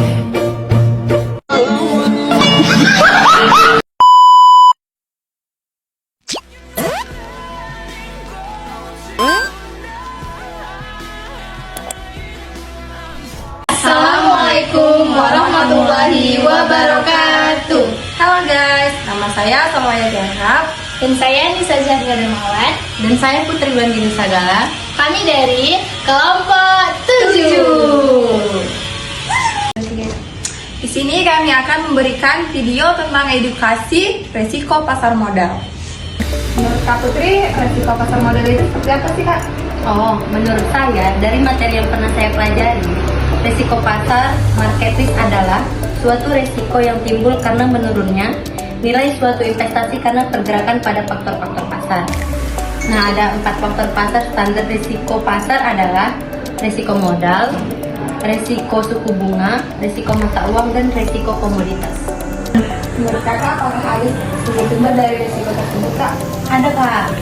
Assalamualaikum warahmatullahi wabarakatuh. Halo guys, nama saya Salwaya Dianhab. Dan saya Nisa Zahria Darmawan. Dan saya Putri Bandini Sagala. Kami dari kelompok 7. Di sini kami akan memberikan video tentang edukasi resiko pasar modal. Menurut Kak Putri, resiko pasar modal itu seperti apa sih Kak? Oh, menurut saya dari materi yang pernah saya pelajari, resiko pasar market risk adalah suatu resiko yang timbul karena menurunnya nilai suatu investasi karena pergerakan pada faktor-faktor pasar. Nah, ada 4 faktor pasar. Standar risiko pasar adalah risiko modal, risiko suku bunga, risiko mata uang, dan risiko komoditas. Menurut Kakak, apakah ada sumber-sumber dari risiko tersebut Kak? Ada Kak,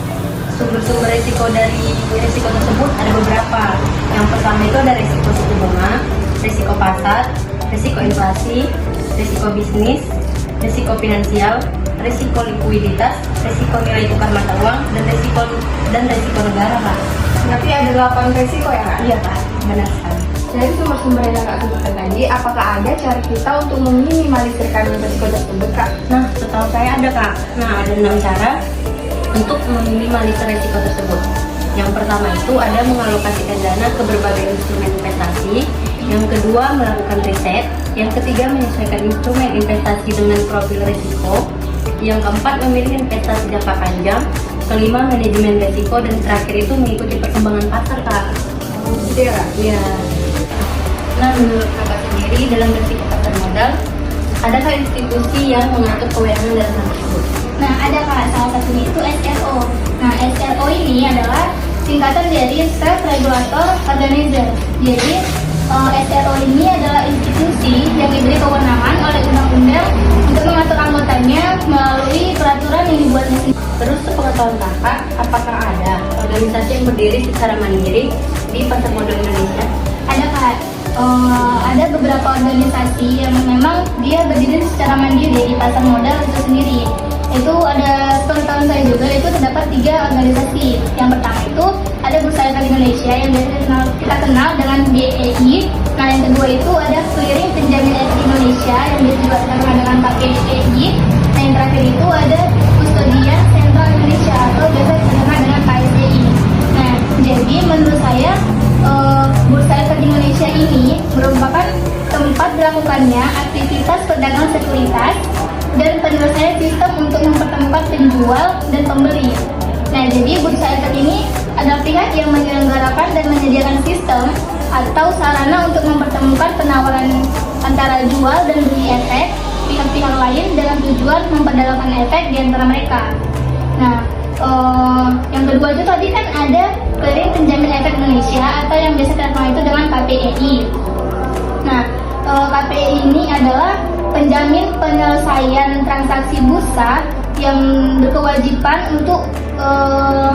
sumber-sumber risiko dari risiko tersebut ada beberapa. Yang pertama itu ada risiko suku bunga, risiko pasar, risiko inflasi, risiko bisnis, risiko finansial, risiko likuiditas, risiko nilai tukar mata uang, dan risiko negara Kak. Berarti ada 8 risiko ya Kak? Iya Kak, benar sekali. Dari sumber-sumber yang Kak sebutkan tadi, apakah ada cara kita untuk meminimalisirkan risiko tersebut Kak? Nah, setahu saya ada Kak. Nah, ada 6 cara untuk meminimalisir risiko tersebut. Yang pertama itu ada mengalokasikan dana ke berbagai instrumen investasi. Yang kedua, melakukan riset. Yang ketiga, menyesuaikan instrumen investasi dengan profil risiko. Yang keempat, memilih investasi jangka panjang. Kelima, manajemen risiko. Dan terakhir itu mengikuti perkembangan pasar Kak. Gitu ya Kak? Iya. Nah, menurut Kakak sendiri dalam risiko pasar modal, adakah institusi yang mengatur kewenangan dalam hal tersebut? Nah, ada Kak, salah satunya itu SRO. Nah, SRO ini adalah singkatan dari Self Regulator Organizer. Jadi, SRO ini adalah institusi yang diberi kewenangan oleh undang-undang untuk mengatur anggotanya melalui peraturan yang dibuatnya sendiri. Terus sepengetahuan Kakak, apakah ada organisasi yang berdiri secara mandiri di pasar modal Indonesia? Ada Kak, ada beberapa organisasi yang memang dia berdiri secara mandiri di pasar modal itu sendiri. Itu ada sepengetahuan saya juga, itu terdapat 3 organisasi. Yang pertama itu ada Bursa Efek Indonesia yang biasa kita kenal dengan BEI. Nah, yang kedua itu ada Clearing Penjamin Efek Indonesia yang biasa juga kita kenal dengan KPEI. Nah, yang terakhir itu ada Kustodian Sentral Indonesia atau biasa kita kenal dengan KSEI. Nah, jadi menurut saya Bursa Efek Indonesia ini merupakan tempat dilakukannya aktivitas perdagangan sekuritas dan penyelesaian sistem untuk mempertemukan penjual dan pembeli. Nah, jadi Bursa Efek ini adalah pihak yang menyelenggarakan dan menyediakan sistem atau sarana untuk mempertemukan penawaran antara jual dan beli efek pihak-pihak lain dengan tujuan memperdagangkan efek di antara mereka. Nah, yang kedua itu tadi kan ada Clearing Penjamin Efek Indonesia atau yang biasa kita kenal itu dengan KPEI. Nah, KPEI ini adalah penjamin penyelesaian transaksi bursa yang berkewajiban untuk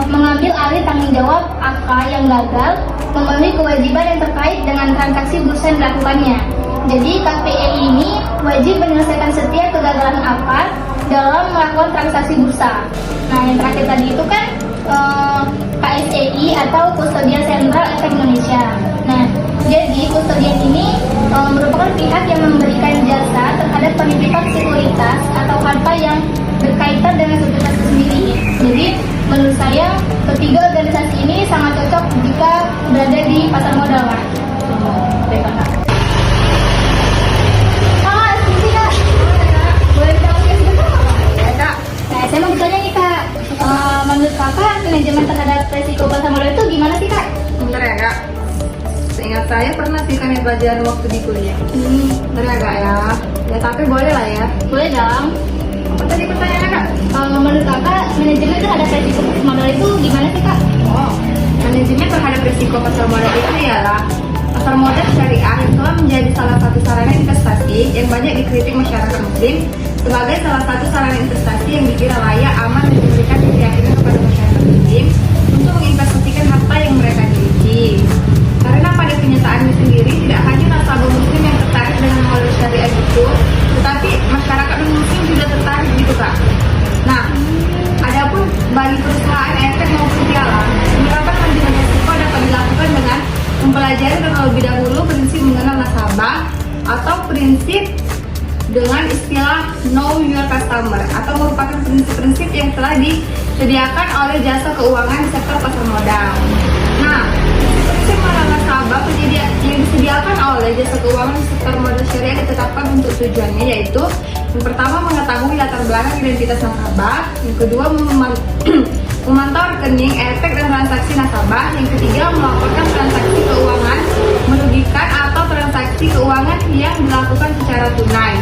mengambil alih tanggung jawab AK yang gagal memenuhi kewajiban yang terkait dengan transaksi bursa yang dilakukannya. Jadi KPEI ini wajib menyelesaikan setiap kegagalan AK dalam melakukan transaksi bursa. Nah, yang terakhir tadi itu kan KSEI atau Kustodian Sentral Efek Indonesia. Nah, jadi kustodian ini merupakan pihak yang memberikan jasa terhadap penitipan sekuritas atau harta yang berkaitan dengan sekuritas itu sendiri. Jadi, menurut saya ketiga organisasi ini sangat cocok jika berada di pasar modal, Kak. Baik Kak. Boleh kita ngomongin sebentar nggak, Kak? Ya Kak. Nah, saya mau bertanya nih Kak, menurut Kakak manajemen terhadap resiko pasar modal itu gimana sih Kak? Bentar ya Kak. Seingat saya pernah sih kami belajar waktu di kuliah. Bentar ya Kak ya. Ya tapi boleh lah ya. Boleh dong. Apa tadi pertanyaannya Kak? Menurut Kakak manajemen terhadap resiko pasar modal itu gimana sih Kak? Oh, manajemen terhadap risiko pasar modal itu ialah pasar modal syariah yang telah menjadi salah satu sarana investasi yang banyak dikritik masyarakat muslim sebagai salah satu sarana investasi yang dikira layak, aman, dan memberikan keyakinan kepada masyarakat muslim untuk menginvestasikan harta yang mereka miliki. Karena pada kenyataannya sendiri tidak hanya nasabah muslim yang tertarik dengan modal atau prinsip dengan istilah Know Your Customer, atau merupakan prinsip-prinsip yang telah disediakan oleh jasa keuangan di sektor pasar modal. Nah, prinsip modal nasabah yang disediakan oleh jasa keuangan di sektor modal syariah ditetapkan untuk tujuannya, yaitu yang pertama mengetahui latar belakang identitas nasabah, yang kedua memantau rekening, efek dan transaksi nasabah, yang ketiga melaporkan transaksi keuangan merugikan atau transaksi keuangan yang dilakukan secara tunai.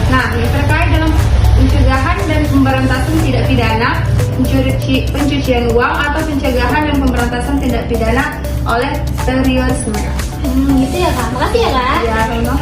Nah, yang terkait dengan pencegahan dan pemberantasan tindak pidana pencucian uang atau pencegahan dan pemberantasan tindak pidana oleh terorisme. Gitu ya Kak, makasih ya Kak. Ya, memang.